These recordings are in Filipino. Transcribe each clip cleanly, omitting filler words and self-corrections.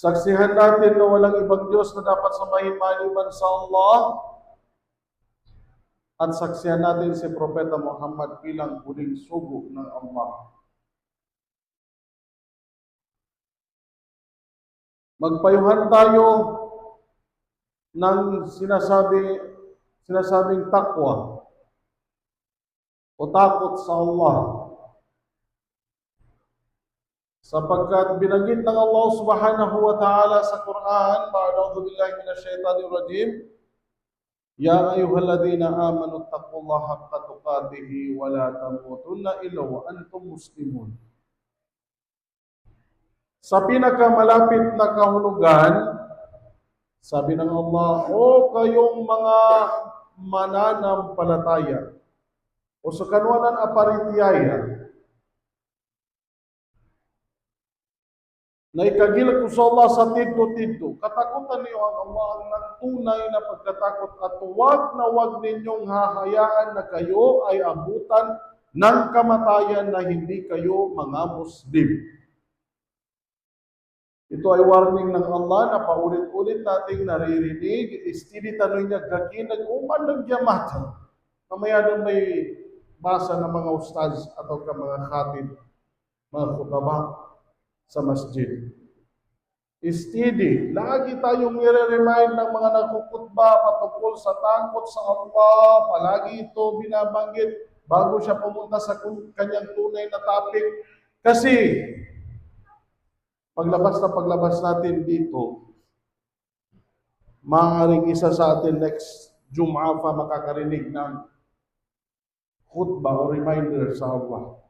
Saksihan natin na walang ibang Diyos na dapat sambahin maliban sa Allah. At saksihan natin si Propeta Muhammad bilang huling sugo ng Allah. Magpayuhan tayo ng sinasabing takwa o takot sa Allah. Sapagkat binanggit ng Allah Subhanahu wa Ta'ala sa Quran, A'udhu billahi minash shaitanir rajim, Ya ayyuhalladhina amanu taqullaha haqqa tuqatih wa la tamutunna illa wa antum muslimun. Sa pinakamalapit na kahulugan, sabi ng Allah, o kayong mga mananampalataya, o sa kanwanan aparitiyaya, na ikagilag ko sa Allah sa tidto-tidto, katakutan niyo ang Allah ng tunay na pagkatakot at huwag na huwag ninyong hahayaan na kayo ay abutan ng kamatayan na hindi kayo mga Muslim. Ito ay warning ng Allah na paulit-ulit nating naririnig, istili tanoy niya kakinag uman ng jamatan. Mamaya doon may basa ng mga ustaz atau mga khatib, mga khutaba sa masjid. Istidi, lagi tayong nire-remind ng mga nagkukutba patungkol sa takot sa Allah. Palagi ito binabanggit bago siya pumunta sa kanyang tunay na topic. Kasi, paglabas natin dito, maaaring isa sa atin next Jum'ah pa makakarinig ng khutbah o reminder sa Allah.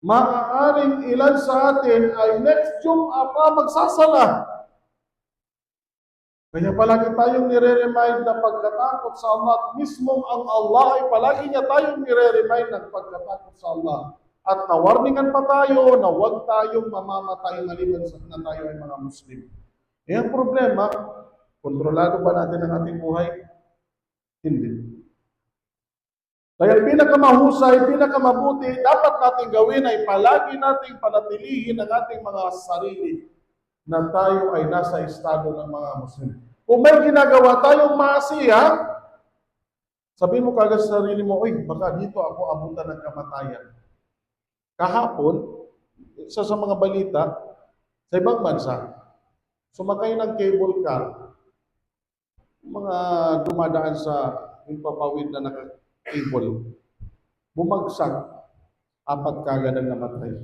Maaaring ilan sa atin ay next Jum'ah pa magsasala. Kaya palagi tayong nire-remind na pagkatakot sa Allah at mismong ang Allah ay palagi niya tayong nire-remind ng pagkatakot sa Allah. At nawarningan pa tayo na huwag tayong mamamatay maliban na tayo ay mga Muslim. E ang problema, kontrolado ba natin ang ating buhay? Hindi. Kaya pinakamahusay, pinakamabuti, dapat natin gawin ay palagi nating panatilihin ang ating mga sarili na tayo ay nasa estado ng mga Muslim. Kung may ginagawa tayong maasiya, sabihin mo kagad sa sarili mo, uy, baka dito ako abutan ng kamatayan. Kahapon, isa sa mga balita, sa ibang bansa, sumakay ng cable car, mga dumadaan sa impapawid na naka-cable, bumagsak, 4 kagad ang namatay.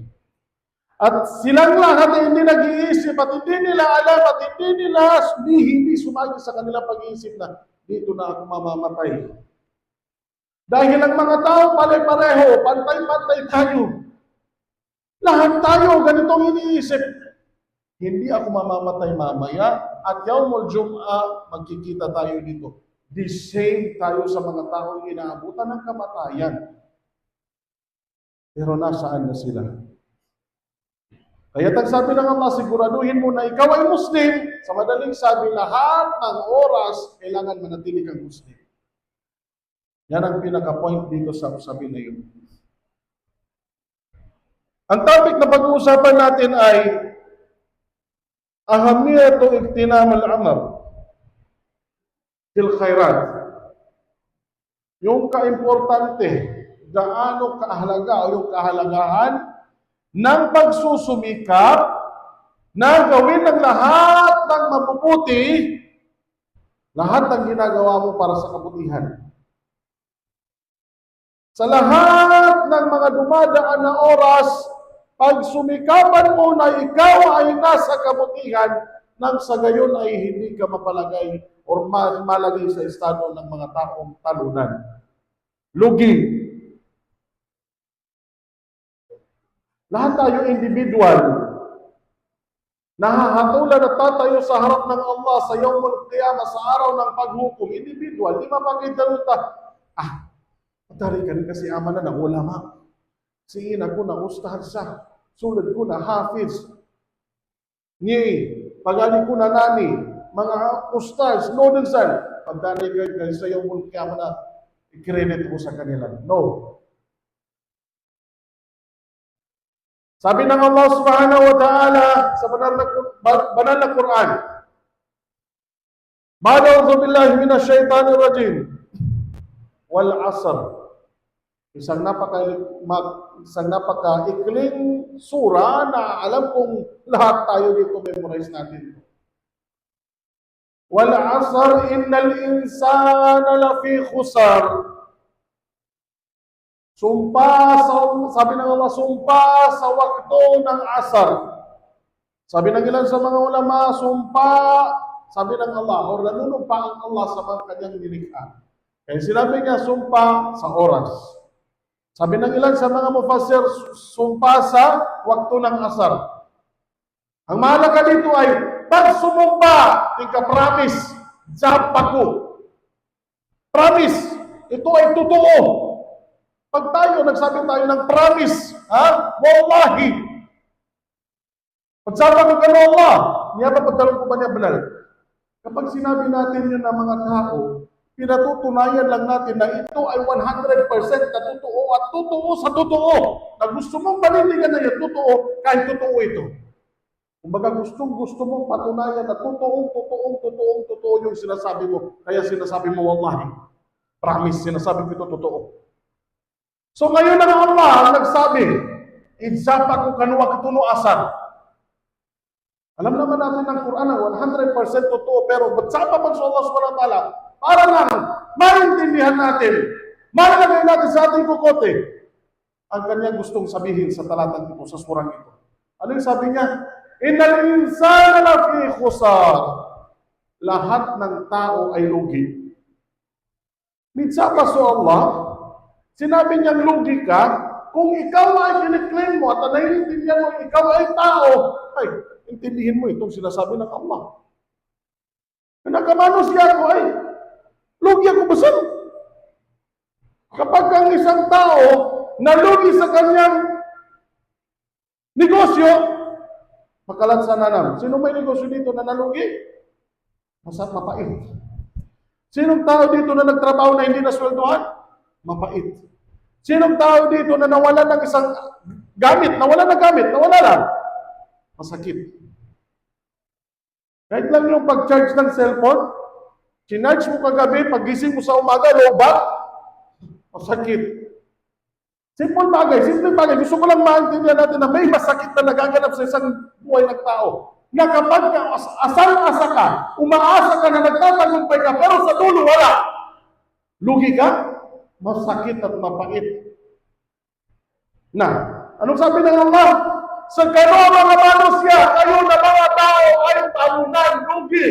At silang lahat ay hindi nag-iisip at hindi nila alam at hindi sumagi sa kanilang pag-iisip na dito na ako mamamatay. Dahil ang mga tao pare-pareho, pantay-pantay tayo. Lahat tayo ganitong iniisip. Hindi ako mamamatay mamaya at Yaumul Jum'ah magkikita tayo dito. The same tayo sa mga taong inaabutan ng kamatayan. Pero nasaan na sila? Kaya tagsabi ng Allah, siguraduhin mo na ikaw ay Muslim. Sa madaling sabi, lahat ng oras kailangan manatili kang Muslim. Yan ang pinaka-point dito sa usapi na yun. Ang topic na pag-uusapan natin ay ahamiyatu iktinam al-amal fil khairat. Yung kaimportante, gaano kahalaga o yung kahalagahan ng pagsusumikap na gawin ng lahat ng mabubuti, lahat ng ginagawa mo para sa kabutihan. Sa lahat ng mga dumadaan na oras, pagsumikapan mo na ikaw ay nasa kabutihan, nang sa gayon ay hindi ka mapalagay o malagay sa estado ng mga taong talunan. Lugi. Lahat tayo individual. Nahahatulan at tatayo sa harap ng Allah sa Yaumul Qiyamah, sa araw ng paghukom. Individual. Di mapakita patari ka rin kasi ama na ulama. Siin ako na ustad sa. Sulad ko na hafiz. Pagali ko na nani. Mga ustads, no din san. Pagdari ka sa Yaumul Qiyamah na i-credit mo sa kanila. No. Sabi ng Allah subhanahu wa ta'ala sa banal na Quran, Ba'da'udhu billahi minash shaitanir rajim. Wal asr. Isang napaka-ikling sura na alam kong lahat tayo dito memorize natin. Wal asr innal insana lafi khusar. Sabi ng Allah, sumpa sa wakto ng asar. Sabi ng ilan sa mga ulama, sumpa, sabi ng Allah, o nanunumpa ang Allah sa mga kanyang nilikha. Kaya sinabi niya, sumpa sa oras. Sabi ng ilan sa mga mufassir, sumpa sa wakto ng asar. Ang mahalaga dito ay, pag sumumpa, ika-promise, japaku. Promise, ito ay totoo. Pag nagsabi tayo ng promise, wallahi. Pagsabi ko kay Allah, niya ba pagdalong ko ba niya banal? Kapag sinabi natin yun ng mga tao, pinatutunayan lang natin na ito ay 100% na totoo at totoo sa totoo. Na gusto mong panindigan na yun, totoo, kahit totoo ito. Kumbaga gusto mong patunayan na totoo yung sinasabi mo. Kaya sinasabi mo, wallahi. Promise, sinasabi ko ito totoo. So ngayon ang Allah ang nagsabi, idzapa ko kanuwa katuno asar. Alam naman natin ng Quran na 100% totoo, pero batsapa man sa Allah subhanahu wa ta'ala, para lang maintindihan natin, malagay natin sa ating kukote, ang kanyang gustong sabihin sa talatang ito, sa surang ito. Ano yung sabi niya? Innal insana lafi khusar. Lahat ng tao ay lugi. Midsapa sa Allah, sinabi niyang lugi ka, kung ikaw ay kiniklaim mo at naiintindihan mo, ikaw ay tao, ay, intindihin mo itong sinasabi ng Allah. Nagkamano siya ako ay, lugi ako basan. Kapag ang isang tao nalugi sa kanyang negosyo, makalat sa nanam. Sino may negosyo dito na nalugi? Mapait. Sinong tao dito na nagtrabaho na hindi nasweldohan? Mapait. Sinong tao dito na nawala ng isang gamit, nawala lang? Masakit. Kahit lang yung pag-charge ng cellphone, sinarge mo kagabi, pagising mo sa umaga, loba, masakit. Simple bagay. Gusto ko lang maintindihan natin na may masakit na nagaganap sa isang buhay ng tao. Na kapag asal-asa ka, umaasa ka na nagtatagumpay ka, pero sa dulo wala. Lugi ka, masakit at mapait. Na, anong sabi ng Allah? Sa gano'n mga manusya, kayo na mga tao ay talunan, lugi.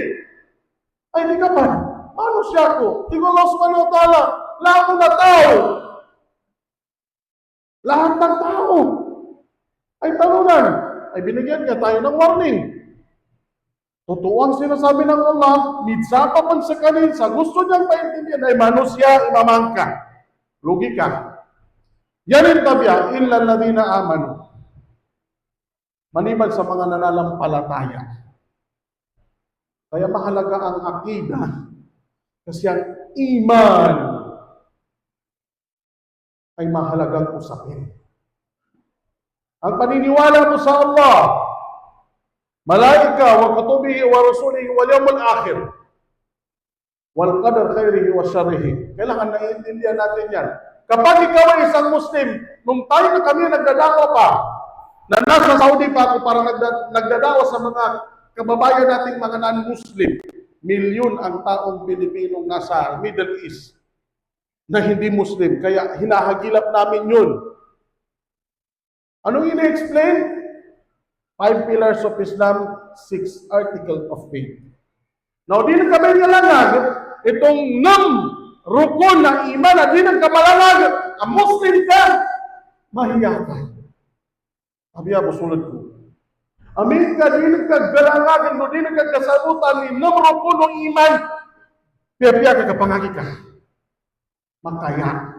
Ay, di ka man. Manusya ko. Tingnan Allah subhanahu wa ta'ala, lahat na tao. Lahat ng tao ay talunan. Ay binigyan ka tayo ng warning. Totoo ang sinasabi ng Allah, midsapa man sa kanin, sa gusto niyang paintindihan ay manusya, imamangka. Lugi ka. Yanin tabiya, illa alladhina amanu. Maliban sa mga nananampalataya. Kaya mahalaga ang akida. Kasi ang iman ay mahalagang usapin. Ang paniniwala mo sa Allah, malaika, wa kutubihi, wa rasulihi, wal yawmul akhir, wal qadar khairihi wa syarrihi. Kailangan naiintindihan natin yan. Kapag ikaw ay isang Muslim, nung tayo na kami nagdadawa pa, na nasa Saudi pa ako para nagdadawa sa mga kababayan nating mga non-Muslim, milyon ang taong Pilipinong nasa Middle East na hindi Muslim. Kaya hinahagilap namin yun. Anong ina-explain? 5 pillars of Islam, 6 article of faith. Now, di na kami nalangag itong rukun na iman na di na kamalangag ang Muslim ka, mahiya ka. Sabi ako, sulat ko. Amin ka, di na kagalangagan mo, di na kagasabutan ni rukun ng iman, piya-piya ka kapangagi ka. Makaya.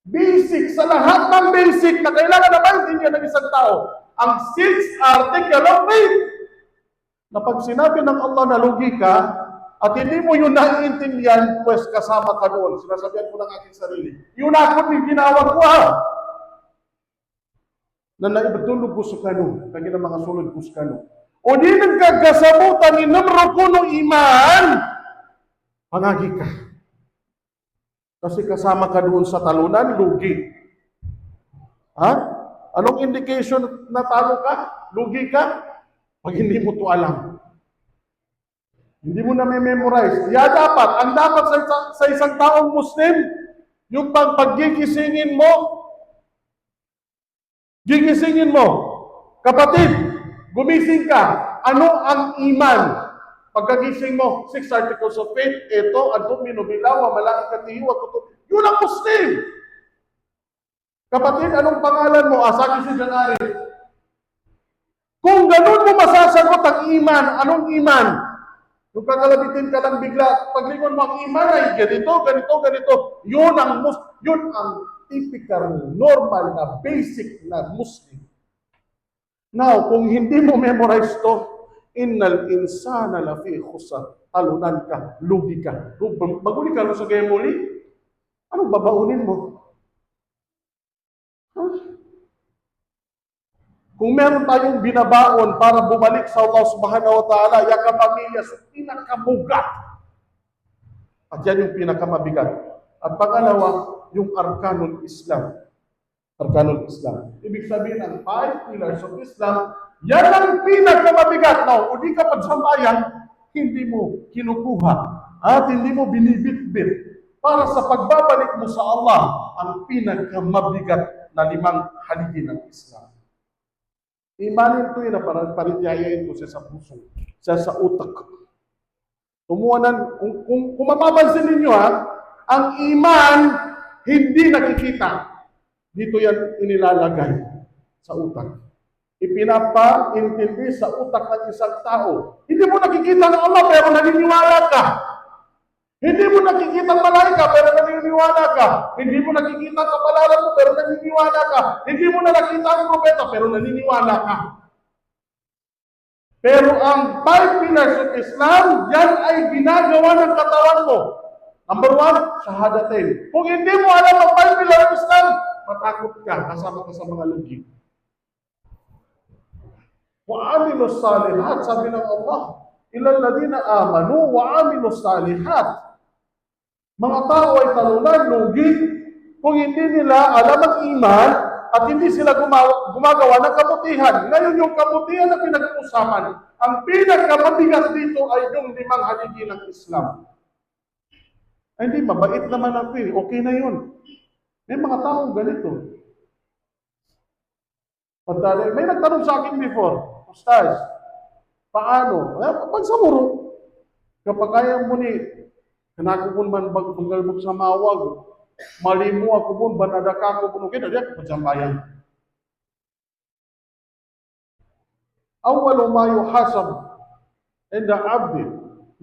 Basic, sa lahat ng basic na kailangan na maintindihan ng isang tao, ang 6 article of faith. Na pag sinabi ng Allah na lugi ka, at hindi mo yun naiintindihan, pues kasama ka doon. Sinasabihan ko ng aking sarili. Yun ako yung ginawa ko ha. na naibadulog ko sa kano, kagi na mga sulod ko sa kano. O di nagkagasabutan ni numero kuno iman, pangagi ka. Kasi kasama ka doon sa talunan, lugi. Ha? Anong indication na talo ka? Lugi ka? Pag hindi mo to alam. Hindi mo na may memorize. Dapat, ang dapat sa isang taong Muslim, yung paggigisingin mo, kapatid, gumising ka, ano ang iman? Pagkagising mo, 6 articles of faith, ito, anto, minubilaw, malaki katihiwa, yun ang Muslim. Kapatid, anong pangalan mo? Asaki si Janari. Kung ganun mo masasagot ang iman, anong iman? Kung kakalabitin ka lang bigla, paglingon mo ang iman ay ganito. Yun ang typical, normal na, basic na Muslim. Now, kung hindi mo memorize to, innal insana lafi khusar. Talunan ka, lugi ka. Maguli ka sa gaya muli, anong babaunin mo? Kung meron tayong binabaon para bumalik sa Allah subhanahu wa ta'ala, yung pamilya sa pinakamugat. At yan yung pinakamabigat. At pangalawa, yung Arkanul Islam. Arkanul Islam. Ibig sabihin, ang 5 pillars of Islam, yan ang pinakamabigat. Now, kung di ka pagsambayan, hindi mo kinukuha at hindi mo binibitbit para sa pagbabalik mo sa Allah, ang pinakamabigat na 5 haligi ng Islam. Imanin ko yun na parang parityayain ko siya sa puso, siya sa utak. Kung mapapansin ninyo ang iman hindi nakikita. Dito yan inilalagay sa utak. Ipinapa-intindi sa utak ng isang tao. Hindi mo nakikita ng Allah pero naniniwala ka. Hindi mo nakikita ang malaika pero naniniwala ka. Hindi mo nakikita ang kapalaran mo pero naniniwala ka. Hindi mo na nakita ang propeta pero naniniwala ka. Pero ang 5 pillars of Islam, yan ay ginagawa ng katawan mo. Number 1, shahadatain. Kung hindi mo alam ang 5 pillars of Islam, matakot ka, kasama ka sa mga lugi. Wa'amilus salihat, sabi ng Allah, ilal ladina amanu wa'amilus salihat. Mga tao ay talunan, lugi, kung hindi nila alam ang iman at hindi sila gumagawa ng kabutihan. Ngayon yung kabutihan na pinag-uusapan, ang pinagkamabigat dito ay yung 5 haligi ng Islam. Ay, hindi, mabait naman ako eh. Okay na yun. May mga taong ganito. May nagtanong sa akin before, Ustaz, paano? Pagsamuro. Kapag kaya mo ni, kanako po man paggalbog sa mawag, mali mo ako po, banadaka ko po, kaya diyan pagsambayan. Awwalu ma yuhasab inda abdi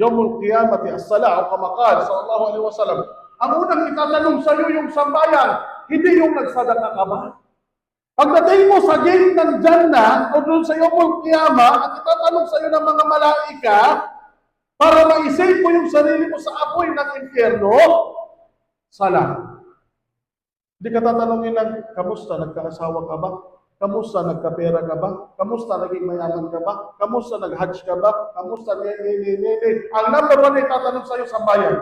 yawmul qiyamati as-salah o kama qala sallallahu alaihi wasallam. Ang unang itatanong sa iyo yung sambayan, hindi yung nagsadaka ka ba? Pagdating mo sa gate ng Jannah o doon sa yawmul qiyamah, ang itatanong sa iyo ng mga malaika para ma-save mo yung sarili mo sa apoy ng impyerno, sala. Hindi ka tatanungin ng, kamusta, nagkaasawa ka ba? Kamusta, nagkapera ka ba? Kamusta, naging mayaman ka ba? Kamusta, nag-hajj ka ba? Kamusta, Ang number 1 ay tatanong sa iyo sa bayan.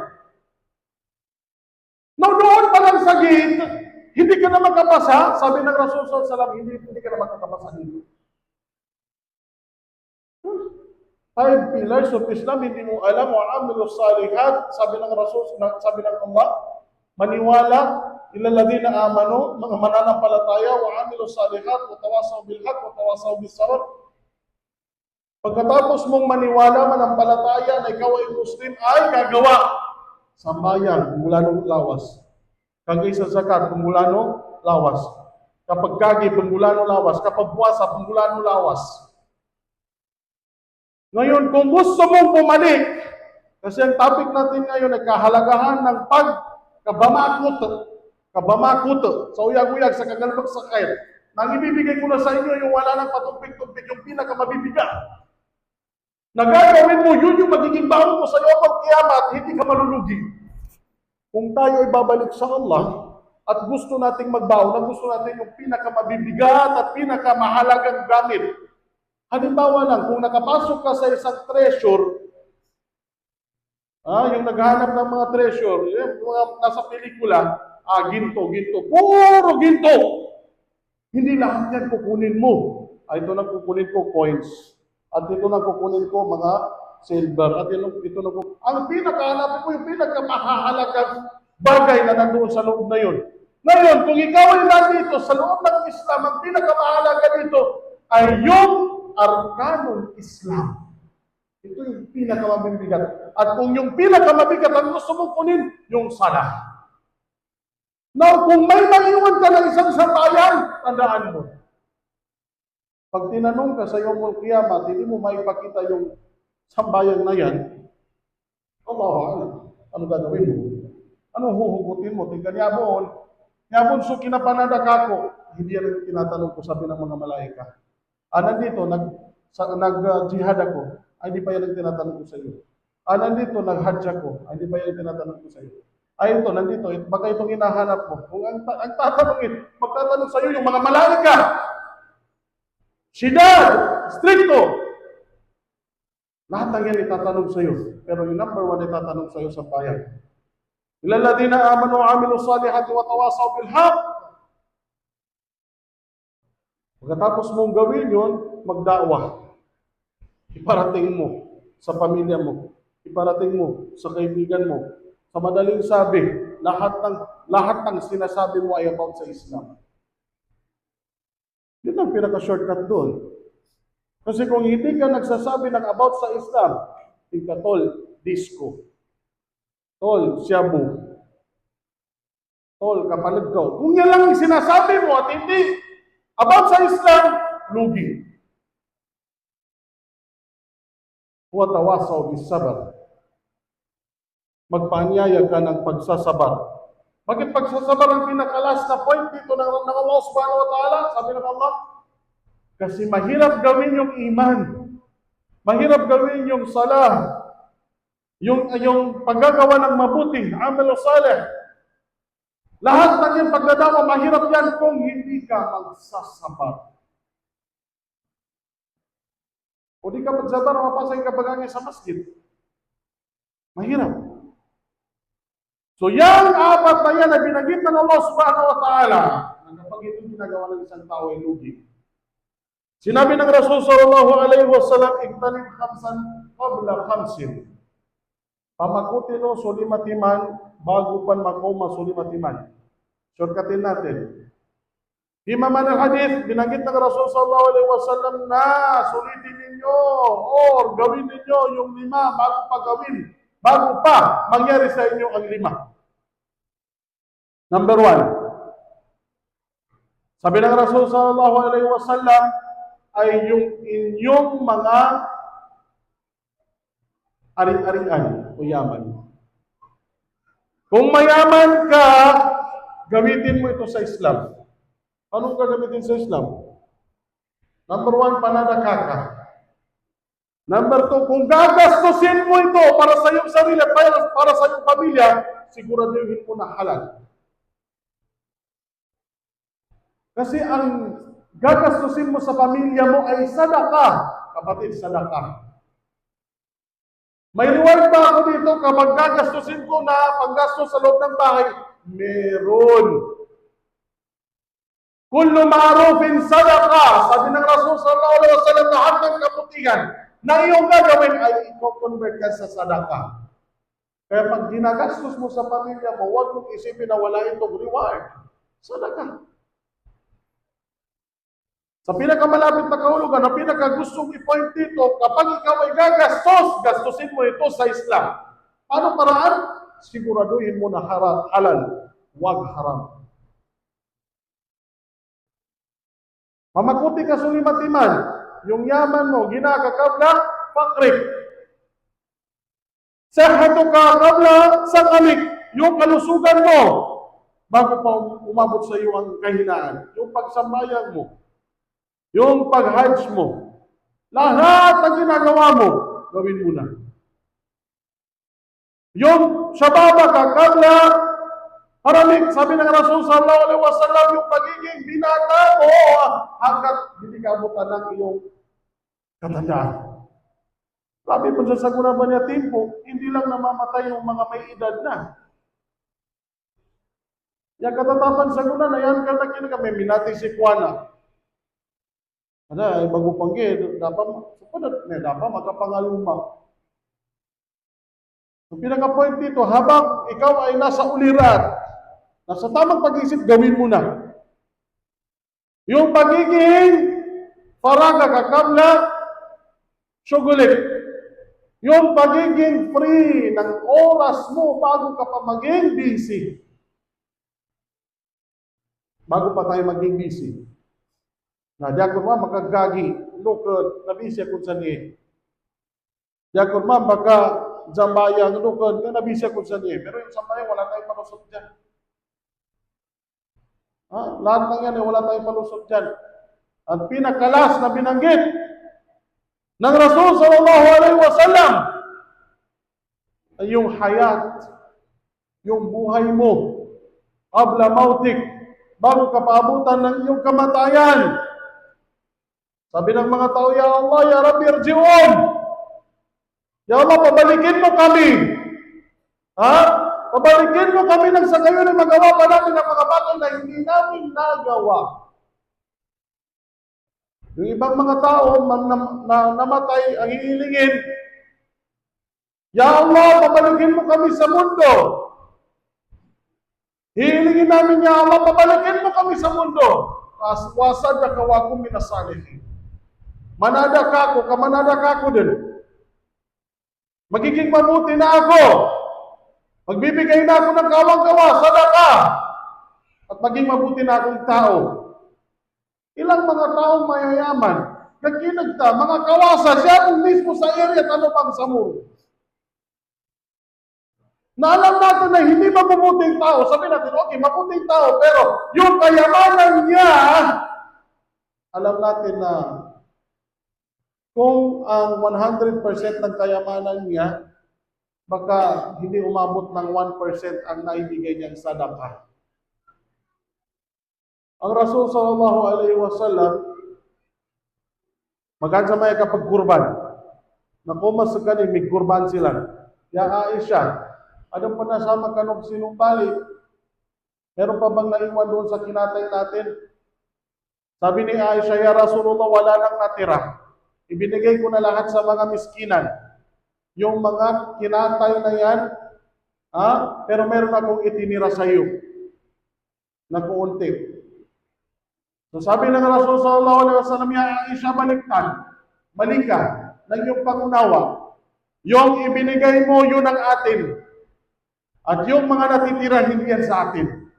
Noon pa lang sa gate, hindi ka na makapasa, sabi ng Rasul sallallahu alaihi wasallam, hindi ka na makapasa dito. 5 pillars of Islam, hindi mo alam, wa'amilus salihat, sabi ng Rasul, sabi ng Allah, maniwala, ilalladina amanu, mga mananampalataya, wa'amilus salihat, watawasaw bilhaq, watawasaw bisawat. Pagkatapos mong maniwala, manampalataya na ikaw ay Muslim, ay gagawa. Sambayan, pangulano lawas. Kagay sa zakat, pangulano lawas. Kapag kagi, pangulano lawas. Kapag puwasa, pangulano lawas. Ngayon, kung gusto mong bumalik, kasi ang topic natin ngayon ay kahalagahan ng kabamakut, sa uyag-uyag, sa kagalbag sakay. Nang ibibigay ko na sa inyo yung wala nang patumpik-tumpik, yung pinakamabibigat. Nagagawin mo, yun yung magiging baon mo sa iyo pag kiyamat, hindi ka malulugi. Kung tayo ay babalik sa Allah, at gusto nating magbaon, na gusto natin yung pinakamabibigat at pinakamahalagang gamit. Halimbawa lang, kung nakapasok ka sa isang treasure, yung naghahanap ng mga treasure, yung mga nasa pelikula, ginto, puro ginto. Hindi lahat yan kukunin mo. Ito na kukunin ko, coins. At ito na kukunin ko, mga silver. At ito na kukunin. Ang pinakahanapin ko, yung pinakamahalagang bagay na nandoon sa loob na yun. Ngayon, kung ikaw ay nandito sa loob ng Islam, ang pinakamahalaga dito ay yung arkanul Islam. Ito yung pinakamabigat. At kung yung pinakamabigat ang gusto mong kunin, yung salah. Now, kung may maiwan ka ng isang sambayan, tandaan mo. Pag tinanong ka sa Yawmul Qiyamah, hindi mo maipakita yung sambayan na yan, Allahu Akbar, ano gagawin mo? Anong huhugutin mo? Tingnan Yabon, so kinapanadak ako. Hindi yan ang tinatanong ko, sabi ng mga malaika. Nandito, nag-jihad ako. Hindi pa yan ang tinatanong ko sa iyo. Nandito, nag-hajj ako. Hindi pa yan ang tinatanong ko sa iyo. Ito, nandito, baka itong hinahanap mo. Kung ang tatanungin, magtatanong sa iyo yung mga malaika. Shidad, stricto. Lahat ng yan itatanong sa iyo. Pero yung number one itatanong sa iyo sa bayan. Ilaladina amanu wa amilu salihati wa tawasaw bil haq. Pagkatapos mong gawin yun, magda'wah. Iparating mo sa pamilya mo. Iparating mo sa kaibigan mo. Sa madaling sabi, lahat ng sinasabi mo ay about sa Islam. Yun ang pinaka-shortcut doon. Kasi kung hindi ka nagsasabi ng about sa Islam, ika tol, disco. Tol, shabu. Tol, kapanagkaw. Kung yan lang ang sinasabi mo at hindi about sa Islam, lugi. Huwag tawasaw bisabar. Magpanyaya ka ng pagsasabar. Bakit pagsasabar ang pinakalas na point dito ng Allah subhanahu wa ta'ala? Sabi ng Allah, kasi mahirap gawin yung iman. Mahirap gawin yung salah. Yung paggagawa ng mabuting, amal salih. Lahat ng yung pagdadawa, mahirap yan kung hindi ka magsasabar. O di ka magsasabar, mapasay ka bagay sa masjid. Mahirap. So yan, apat na yan na binanggit ng Allah subhanahu wa ta'ala na kapag ito ginagawa ng isang tao ay lugi. Sinabi ng Rasul sallallahu alaihi wasallam, iktanim khamsan qabla khamsin. Pamakutino sulimatiman bago pan makoma sulimatiman. Shortcutin natin. Himaman al-hadith, binanggit ng Rasul sallallahu alaihi wasallam na sulitin ninyo or gawin ninyo yung 5 bago pa mangyari sa inyo ang 5. Number 1. Sabi ng Rasul sallallahu alaihi wasallam ay yung inyong mga ari-arian o yaman. Kung mayaman ka, gamitin mo ito sa Islam. Anong gagamitin sa Islam? Number 1, panadaka ka. Number 2, kung gagastusin mo ito para sa iyong sarili, para sa iyong pamilya, siguraduhin mo na halal. Kasi ang gagastusin mo sa pamilya mo ay sadaka. Kapatid, sadaka. May reward ba ako dito kapag gagastusin ko na panggastos sa loob ng bahay? Meron. Kullu ma'rufin sadaka. Sabi ng Rasul sallallahu alaihi wasallam, lahat ng kabutihan na iyong gagawin ay i-convert ka sa sadaka. Kaya pag ginagastos mo sa pamilya mo, huwag mong isipin na wala itong reward. Sadaka. Sa pinakamalapit na kahulugan, ang pinakagustong i-point dito, kapag ikaw ay gastusin mo ito sa Islam. Paano paraan? Siguraduhin mo na halal, huwag haram. Mamakuti ka sulimatiman, yung yaman mo, ginagakabla, fakrib. Sahatu ka kabla, sangamik, yung kalusugan mo, bago pa umabot sa iyo ang kahinaan, yung pagsambayan mo, yung pag-hajj mo, lahat ng ginagawa mo, gawin mo na. Yung shababa ka kabla Maraming, sabi ng Rasul sallallahu alaihi wasallam, yung pagiging binata mo hanggat hindi ka abutan ng iyong katandaan. Sabi po sa Saguna ba niya timpo, hindi lang namamatay yung mga may edad na. Yang katatapan Saguna na yan, kata kini kami minati si Kuana. Ada, bago panggil, dapat makapangaluma. Ang pinaka-point dito, habang ikaw ay nasa ulirat, nasa tamang pag-isip, gawin mo na. Yung pagiging faraga kakamla, syugulit. Yung pagiging free ng oras mo bago ka pa maging busy. Bago pa tayo maging busy. Na diakon ma makagagi, lukod, nabisi akong sani. Diakon ma baka jambayang lukod, nga nabisi akong sani. Pero yung sambayang wala tayong palusot dyan. Lahat ng yan, wala tayong palusot dyan. At pinakalas na binanggit ng Rasul sallallahu alaihi wasallam ay yung hayat, yung buhay mo, qabla mautik, bago ka paabutan ng iyong kamatayan. Sabi ng mga tao, Ya Allah, Ya Rabbi, irji'un. Ya Allah, pabalikin mo kami. Pabalikin mo kami nang sa gayon ay magawa pa namin ang mga bagay na hindi namin nagawa. Yung ibang mga tao na namatay ang hihilingin, Ya Allah, pabalikin mo kami sa mundo. Hihilingin namin, Ya Allah, pabalikin mo kami sa mundo. Wasad na kawakum minasalihin. Manada ka ako din. Magiging mabuti na ako. Magbibigay na ako ng kawang-kawa, sadaka. At maging mabuti na akong tao. Ilang mga taong mayayaman, nagkinagta, mga kawasa, siya kung mismo sa area at ano pang samuro. Na alam natin na hindi mabubuting tao, sabi natin, okay, mabuting tao, pero yung kayamanan niya, alam natin na kung ang 100% ng kayamanan niya, baka hindi umabot ng 1% ang naibigay niyang sadaka. Ang Rasul sallallahu alaihi wasallam maganda may kapag kurban. Nakumas sa kanin, may kurban sila. Ya Aisha, anong panasama ka nung sinumbali? Meron pa bang naiwan doon sa kinatay natin? Sabi ni Aisha, Ya Rasulullah, wala nang natira. Ibinigay ko na lahat sa mga miskinan. Yung mga kinatay na yan, pero meron akong itinira sa iyo na kuunti. So sabi ng Rasul sallallahu alaihi wasallam, Ya Aisha, balik ka ng iyong pangunawa. Yung ibinigay mo, yun ang atin. At yung mga natitira, hindi yan sa atin.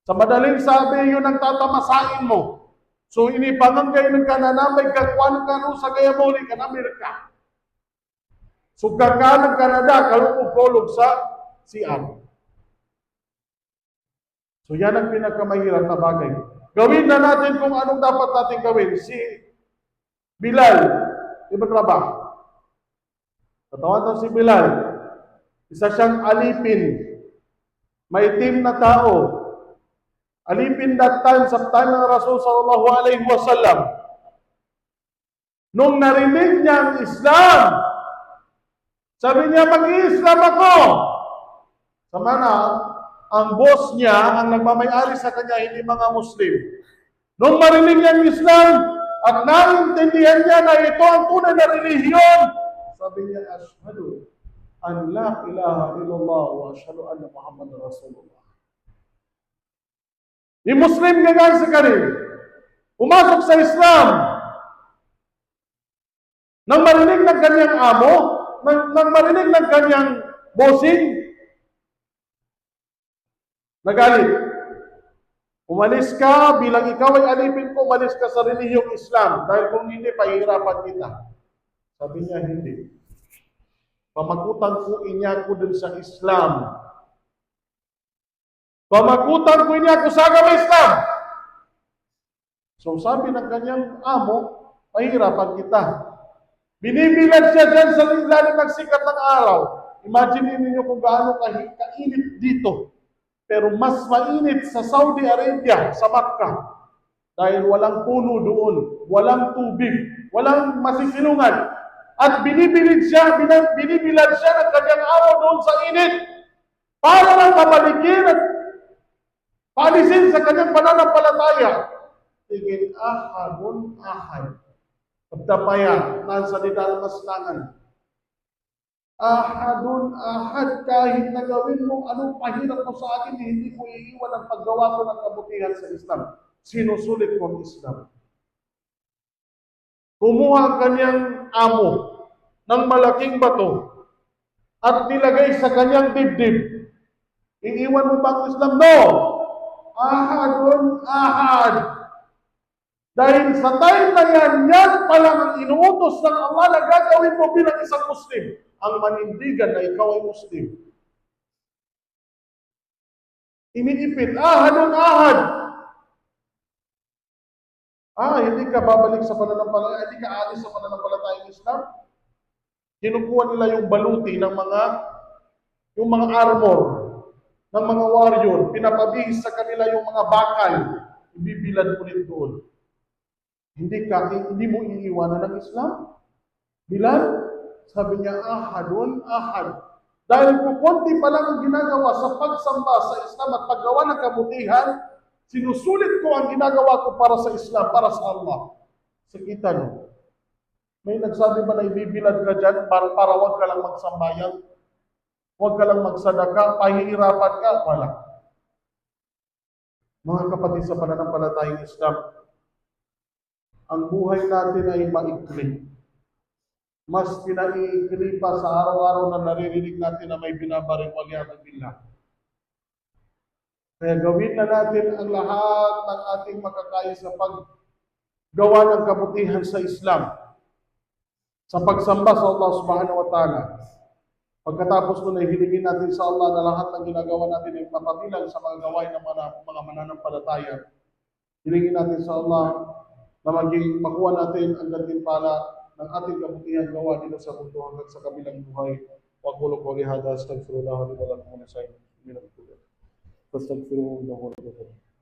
Sa madaling sabi, yun ang tatamasain mo. So inipanganggay ng kananamay, kakwan ka no sa gaya mo, ka na Amerika. So kaka ng Canada, kalupog-kolog sa CR. So yan ang pinakamahirap na bagay. Gawin na natin kung anong dapat natin gawin. Si Bilal, ibang rabah. Katawan si Bilal. Isa siyang alipin. May team na tao. Alipin that time, sa time ng Rasul sallallahu alaihi wasallam. Nung narinig niya ang Islam, sabi niya, mag-i-Islam ako. Samana, ang boss niya, ang nagmamayari sa kanya, hindi mga Muslim. Nung marinig niya ang Islam, at naintindihan niya na ito ang tunay na relihiyon, sabi niya, Ashhadu an la ilaha illallah wa ashhadu anna Muhammad Rasulullah. Ni Muslim gagang sa kanil, pumasok sa Islam. Nang marinig ng kanyang amo, nang marinig ng kanyang bossing, nagalit. Umalis ka, bilang ikaw ay alipin ko, umalis ka sa relihiyong Islam. Dahil kung hindi, pahihirapan kita. Sabi niya, hindi. Pamagutan ko inya ko dun sa Islam. Pamagutan ko inya ko sa agama Islam. So sabi ng kanyang amo, pahihirapan kita. Binibilad siya dyan sa ilalim ng sikat ng araw. Imagine niyo kung gaano kainit dito. Pero mas mainit sa Saudi Arabia, sa Makkah. Dahil walang puno doon, walang tubig, walang masisilungan. At binibilad siya ng kanyang araw doon sa init para lang kabalikin at paalisin sa kanyang pananampalataya. Tingin ahadun ahad. Pagtapaya, nasa lidan mas tangan. Ahadun ahad, kahit na gawin mo anong pahirap mo sa akin, hindi ko iiwan ang paggawa ko ng kabutihan sa Islam. Sinusulit ko ang Islam. Kumuha ang kanyang amo ng malaking bato at nilagay sa kanyang dibdib. Iiwan mo ba ang Islam? No! Ahadun ahad. Dahil sa time na yan pa lang ang inuutos ng Allah na gagawin mo bilang isang Muslim, ang manindigan na ikaw ay Muslim. Iniipit, ahadun ahad. Hindi ka babalik sa pananampalataya, hindi ka alis sa pananampalatayang Islam. Kinukuha nila yung baluti ng mga armor, ng mga warrior, pinapabihis sa kanila yung mga bakal, ibibilad ulit doon. Hindi mo iiwanan ng Islam. Bilal, sabi niya, ahadun ahad. Dahil kukunti pa lang ang ginagawa sa pagsamba sa Islam at paggawa ng kabutihan, sinusulit ko ang ginagawa ko para sa Islam, para sa Allah. Sa kita, no? May nagsabi ba na ibibilad ka dyan para wag ka lang magsambayan? Wag ka lang magsadaka, pahihirapan ka? Wala. Mga kapatid sa pananampalatayang Islam, ang buhay natin ay maikli. Mas pinaiikli pa sa araw-araw na naririnig natin na may binabaring waliyadu billah. Kaya gawin na natin ang lahat ng ating makakaya sa paggawa ng kabutihan sa Islam. Sa pagsamba sa Allah subhanahu wa ta'ala. Pagkatapos nun ay hilingin natin sa Allah na lahat ng ginagawa natin ay mapabilang sa mga gawain ng mga mananampalataya. Hilingin natin sa Allah na makuha natin ang gantimpala ng ating kabutihan gawa dito sa mundo hanggang sa kabilang buhay. Wa qulu qawli hadha astaghfirullah li wa lakum wa li sa'iril muslimin. Fastaghfiruhu innahu huwal ghafurur rahim.